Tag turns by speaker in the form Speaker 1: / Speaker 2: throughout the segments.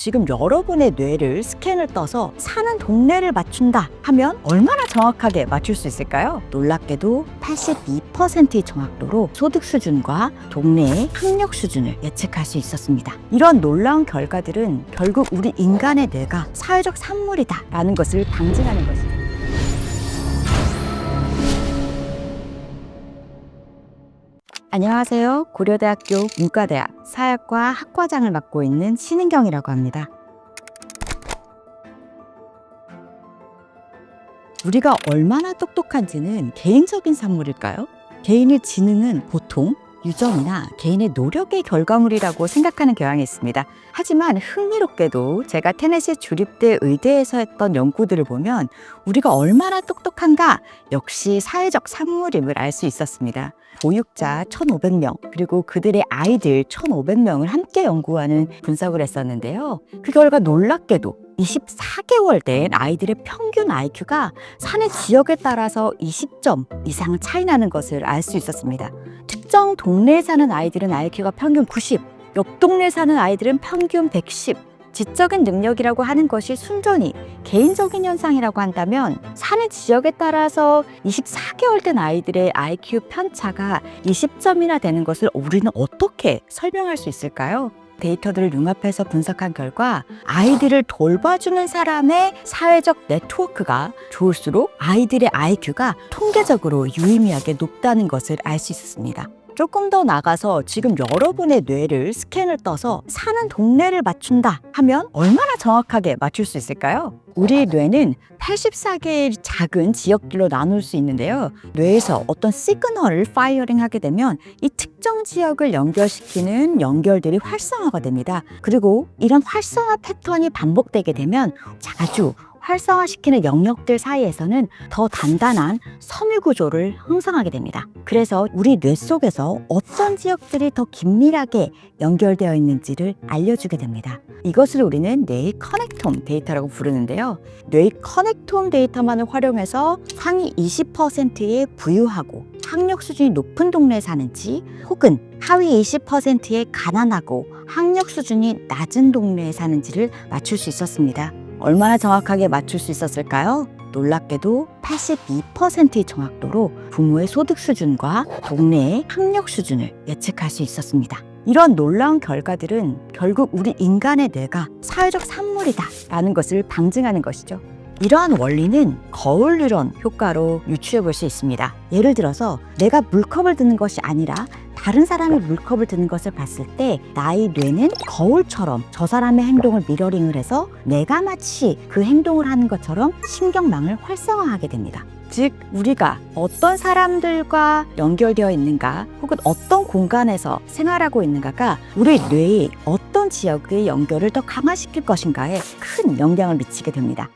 Speaker 1: 지금 여러분의 뇌를 스캔을 떠서 사는 동네를 맞춘다 하면 얼마나 정확하게 맞출 수 있을까요? 놀랍게도 82%의 정확도로 소득 수준과 동네의 학력 수준을 예측할 수 있었습니다. 이런 놀라운 결과들은 결국 우리 인간의 뇌가 사회적 산물이다 라는 것을 방증하는 것입니다. 안녕하세요. 고려대학교 문과대학 사회학과 학과장을 맡고 있는 신은경이라고 합니다. 우리가 얼마나 똑똑한지는 개인적인 산물일까요? 개인의 지능은 보통 유전이나 개인의 노력의 결과물이라고 생각하는 경향이 있습니다. 하지만 흥미롭게도 제가 테네시 주립대 의대에서 했던 연구들을 보면 우리가 얼마나 똑똑한가 역시 사회적 산물임을 알 수 있었습니다. 보육자 1,500명 그리고 그들의 아이들 1,500명을 함께 연구하는 분석을 했었는데요. 그 결과 놀랍게도 24개월 된 아이들의 평균 IQ가 사는 지역에 따라서 20점 이상 차이 나는 것을 알 수 있었습니다. 특정 동네에 사는 아이들은 IQ가 평균 90, 옆 동네에 사는 아이들은 평균 110. 지적인 능력이라고 하는 것이 순전히 개인적인 현상이라고 한다면 사는 지역에 따라서 24개월 된 아이들의 IQ 편차가 20점이나 되는 것을 우리는 어떻게 설명할 수 있을까요? 데이터들을 융합해서 분석한 결과 아이들을 돌봐주는 사람의 사회적 네트워크가 좋을수록 아이들의 IQ가 통계적으로 유의미하게 높다는 것을 알 수 있었습니다. 조금 더 나가서 지금 여러분의 뇌를 스캔을 떠서 사는 동네를 맞춘다 하면 얼마나 정확하게 맞출 수 있을까요? 우리 뇌는 84개의 작은 지역들로 나눌 수 있는데요. 뇌에서 어떤 시그널을 파이어링 하게 되면 이 특정 지역을 연결시키는 연결들이 활성화가 됩니다. 그리고 이런 활성화 패턴이 반복되게 되면 자주 활성화시키는 영역들 사이에서는 더 단단한 섬유 구조를 형성하게 됩니다. 그래서 우리 뇌 속에서 어떤 지역들이 더 긴밀하게 연결되어 있는지를 알려주게 됩니다. 이것을 우리는 뇌의 커넥톰 데이터라고 부르는데요. 뇌의 커넥톰 데이터만을 활용해서 상위 20%에 부유하고 학력 수준이 높은 동네에 사는지 혹은 하위 20%에 가난하고 학력 수준이 낮은 동네에 사는지를 맞출 수 있었습니다. 얼마나 정확하게 맞출 수 있었을까요? 놀랍게도 82%의 정확도로 부모의 소득 수준과 동네의 학력 수준을 예측할 수 있었습니다. 이런 놀라운 결과들은 결국 우리 인간의 뇌가 사회적 산물이다 라는 것을 방증하는 것이죠. 이러한 원리는 거울 뉴런 효과로 유추해 볼 수 있습니다. 예를 들어서 내가 물컵을 드는 것이 아니라 다른 사람이 물컵을 드는 것을 봤을 때 나의 뇌는 거울처럼 저 사람의 행동을 미러링을 해서 내가 마치 그 행동을 하는 것처럼 신경망을 활성화하게 됩니다. 즉 우리가 어떤 사람들과 연결되어 있는가 혹은 어떤 공간에서 생활하고 있는가가 우리 뇌의 어떤 지역의 연결을 더 강화시킬 것인가에 큰 영향을 미치게 됩니다.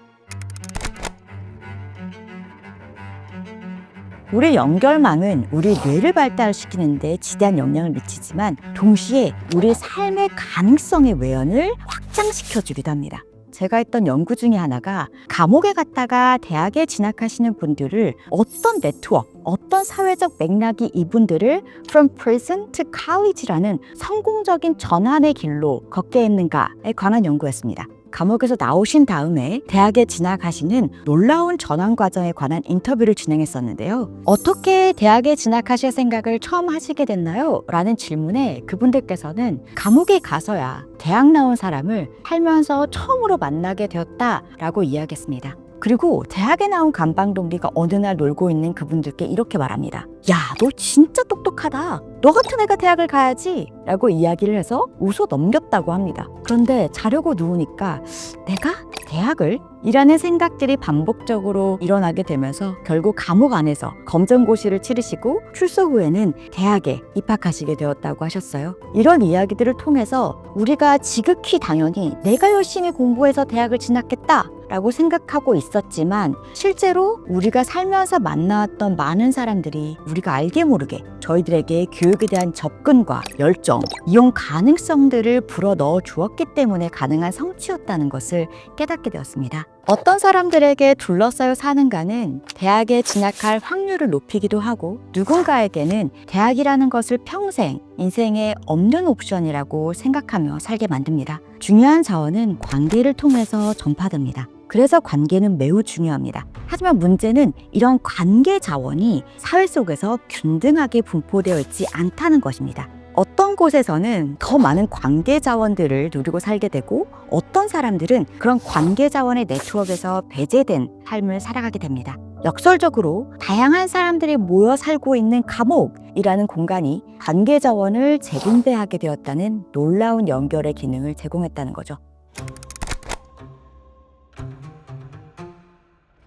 Speaker 1: 우리 연결망은 우리 뇌를 발달시키는 데 지대한 영향을 미치지만 동시에 우리 삶의 가능성의 외연을 확장시켜주기도 합니다. 제가 했던 연구 중에 하나가 감옥에 갔다가 대학에 진학하시는 분들을 어떤 네트워크, 어떤 사회적 맥락이 이분들을 From Prison to College라는 성공적인 전환의 길로 걷게 했는가에 관한 연구였습니다. 감옥에서 나오신 다음에 대학에 진학하시는 놀라운 전환 과정에 관한 인터뷰를 진행했었는데요. 어떻게 대학에 진학하실 생각을 처음 하시게 됐나요? 라는 질문에 그분들께서는 감옥에 가서야 대학 나온 사람을 살면서 처음으로 만나게 되었다라고 이야기했습니다. 그리고 대학에 나온 감방동기가 어느 날 놀고 있는 그분들께 이렇게 말합니다. 야, 너 진짜 똑똑하다. 너 같은 애가 대학을 가야지 라고 이야기를 해서 웃어 넘겼다고 합니다. 그런데 자려고 누우니까 내가 대학을? 이라는 생각들이 반복적으로 일어나게 되면서 결국 감옥 안에서 검정고시를 치르시고 출소 후에는 대학에 입학하시게 되었다고 하셨어요. 이런 이야기들을 통해서 우리가 지극히 당연히 내가 열심히 공부해서 대학을 진학했다 라고 생각하고 있었지만 실제로 우리가 살면서 만나왔던 많은 사람들이 우리가 알게 모르게 저희들에게 교육에 대한 접근과 열정, 이용 가능성들을 불어넣어 주었기 때문에 가능한 성취였다는 것을 깨닫게 되었습니다. 어떤 사람들에게 둘러싸여 사는가는 대학에 진학할 확률을 높이기도 하고 누군가에게는 대학이라는 것을 평생 인생에 없는 옵션이라고 생각하며 살게 만듭니다. 중요한 자원은 관계를 통해서 전파됩니다. 그래서 관계는 매우 중요합니다. 하지만 문제는 이런 관계 자원이 사회 속에서 균등하게 분포되어 있지 않다는 것입니다. 어떤 곳에서는 더 많은 관계 자원들을 누리고 살게 되고 어떤 사람들은 그런 관계 자원의 네트워크에서 배제된 삶을 살아가게 됩니다. 역설적으로 다양한 사람들이 모여 살고 있는 감옥이라는 공간이 관계 자원을 재분배하게 되었다는 놀라운 연결의 기능을 제공했다는 거죠.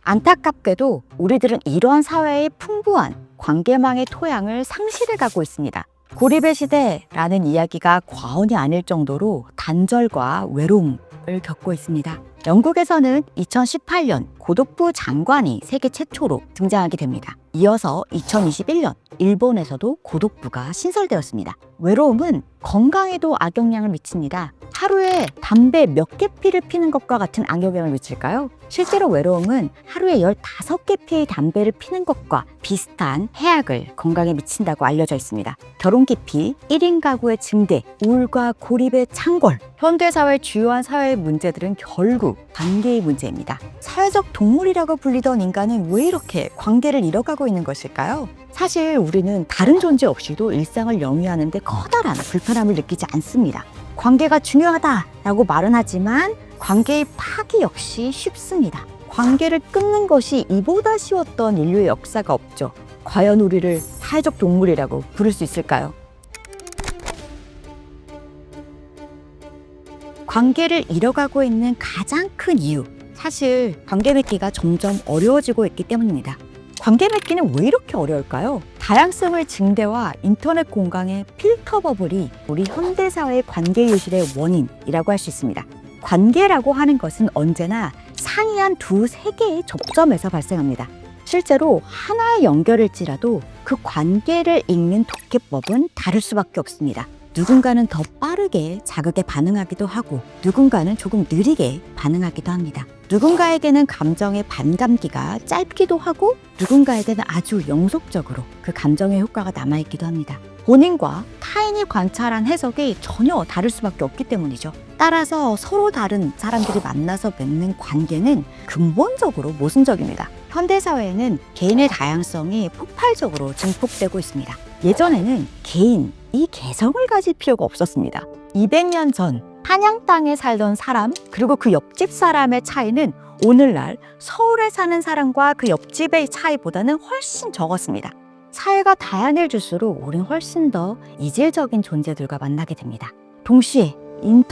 Speaker 1: 안타깝게도 우리들은 이러한 사회의 풍부한 관계망의 토양을 상실해가고 있습니다. 고립의 시대라는 이야기가 과언이 아닐 정도로 단절과 외로움을 겪고 있습니다. 영국에서는 2018년 고독부 장관이 세계 최초로 등장하게 됩니다. 이어서 2021년 일본에서도 고독부가 신설되었습니다. 외로움은 건강에도 악영향을 미칩니다. 하루에 담배 몇 개 피를 피는 것과 같은 악영향을 미칠까요? 실제로 외로움은 하루에 15개 피의 담배를 피는 것과 비슷한 해악을 건강에 미친다고 알려져 있습니다. 결혼 기피, 1인 가구의 증대, 우울과 고립의 창궐. 현대사회의 주요한 사회의 문제들은 결국 관계의 문제입니다. 사회적 동물이라고 불리던 인간은 왜 이렇게 관계를 잃어가고 있는 것일까요? 사실 우리는 다른 존재 없이도 일상을 영위하는 데 커다란 불편함을 느끼지 않습니다. 관계가 중요하다라고 말은 하지만 관계의 파기 역시 쉽습니다. 관계를 끊는 것이 이보다 쉬웠던 인류의 역사가 없죠. 과연 우리를 사회적 동물이라고 부를 수 있을까요? 관계를 잃어가고 있는 가장 큰 이유, 사실 관계 맺기가 점점 어려워지고 있기 때문입니다. 관계 맺기는 왜 이렇게 어려울까요? 다양성의 증대와 인터넷 공간의 필터 버블이 우리 현대사회의 관계 유실의 원인이라고 할 수 있습니다. 관계라고 하는 것은 언제나 상이한 두세 개의 접점에서 발생합니다. 실제로 하나의 연결일지라도 그 관계를 읽는 독해법은 다를 수밖에 없습니다. 누군가는 더 빠르게 자극에 반응하기도 하고 누군가는 조금 느리게 반응하기도 합니다. 누군가에게는 감정의 반감기가 짧기도 하고 누군가에게는 아주 영속적으로 그 감정의 효과가 남아있기도 합니다. 본인과 타인이 관찰한 해석이 전혀 다를 수밖에 없기 때문이죠. 따라서 서로 다른 사람들이 만나서 맺는 관계는 근본적으로 모순적입니다. 현대사회에는 개인의 다양성이 폭발적으로 증폭되고 있습니다. 예전에는 개인이 개성을 가질 필요가 없었습니다. 200년 전 한양 땅에 살던 사람 그리고 그 옆집 사람의 차이는 오늘날 서울에 사는 사람과 그 옆집의 차이보다는 훨씬 적었습니다. 사회가 다양해질수록 우린 훨씬 더 이질적인 존재들과 만나게 됩니다. 동시에 이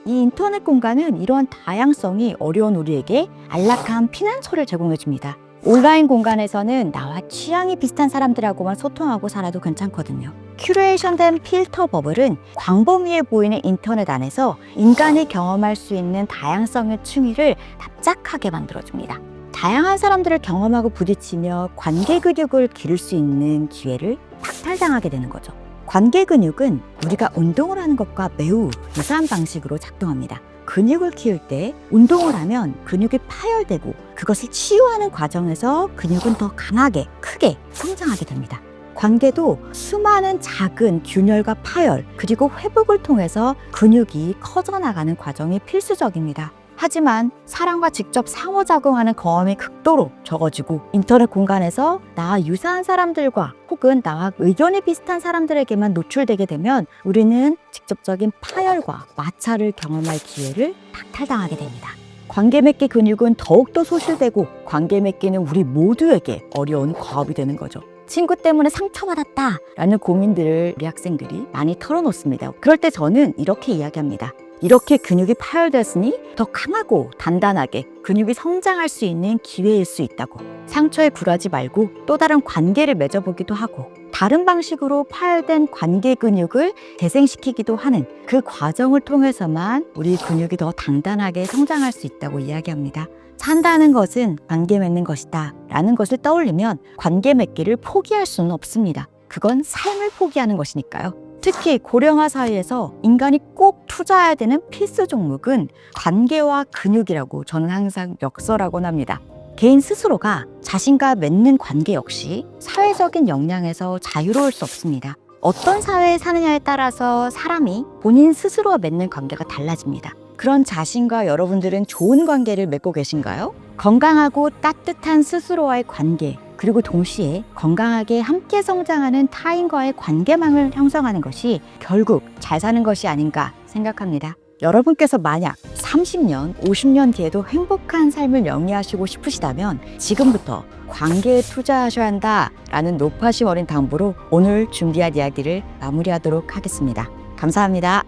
Speaker 1: 인터넷 공간은 이러한 다양성이 어려운 우리에게 안락한 피난처를 제공해줍니다. 온라인 공간에서는 나와 취향이 비슷한 사람들하고만 소통하고 살아도 괜찮거든요. 큐레이션된 필터 버블은 광범위해 보이는 인터넷 안에서 인간이 경험할 수 있는 다양성의 층위를 납작하게 만들어줍니다. 다양한 사람들을 경험하고 부딪히며 관계 근육을 기를 수 있는 기회를 박탈당하게 되는 거죠. 관계 근육은 우리가 운동을 하는 것과 매우 유사한 방식으로 작동합니다. 근육을 키울 때 운동을 하면 근육이 파열되고 그것을 치유하는 과정에서 근육은 더 강하게, 크게 성장하게 됩니다. 관계도 수많은 작은 균열과 파열, 그리고 회복을 통해서 근육이 커져나가는 과정이 필수적입니다. 하지만 사람과 직접 상호작용하는 경험이 극도로 적어지고 인터넷 공간에서 나와 유사한 사람들과 혹은 나와 의견이 비슷한 사람들에게만 노출되게 되면 우리는 직접적인 파열과 마찰을 경험할 기회를 박탈당하게 됩니다. 관계 맺기 근육은 더욱더 소실되고 관계 맺기는 우리 모두에게 어려운 과업이 되는 거죠. 친구 때문에 상처받았다 라는 고민들을 우리 학생들이 많이 털어놓습니다. 그럴 때 저는 이렇게 이야기합니다. 이렇게 근육이 파열되었으니 더 강하고 단단하게 근육이 성장할 수 있는 기회일 수 있다고. 상처에 굴하지 말고 또 다른 관계를 맺어보기도 하고 다른 방식으로 파열된 관계 근육을 재생시키기도 하는 그 과정을 통해서만 우리 근육이 더 단단하게 성장할 수 있다고 이야기합니다. 산다는 것은 관계 맺는 것이다 라는 것을 떠올리면 관계 맺기를 포기할 수는 없습니다. 그건 삶을 포기하는 것이니까요. 특히 고령화 사회에서 인간이 꼭 투자해야 되는 필수 종목은 관계와 근육이라고 저는 항상 역설하곤 합니다. 개인 스스로가 자신과 맺는 관계 역시 사회적인 영향에서 자유로울 수 없습니다. 어떤 사회에 사느냐에 따라서 사람이 본인 스스로와 맺는 관계가 달라집니다. 그런 자신과 여러분들은 좋은 관계를 맺고 계신가요? 건강하고 따뜻한 스스로와의 관계, 그리고 동시에 건강하게 함께 성장하는 타인과의 관계망을 형성하는 것이 결국 잘 사는 것이 아닌가 생각합니다. 여러분께서 만약 30년, 50년 뒤에도 행복한 삶을 영위하시고 싶으시다면 지금부터 관계에 투자하셔야 한다라는 높아심 어린 당부로 오늘 준비한 이야기를 마무리하도록 하겠습니다. 감사합니다.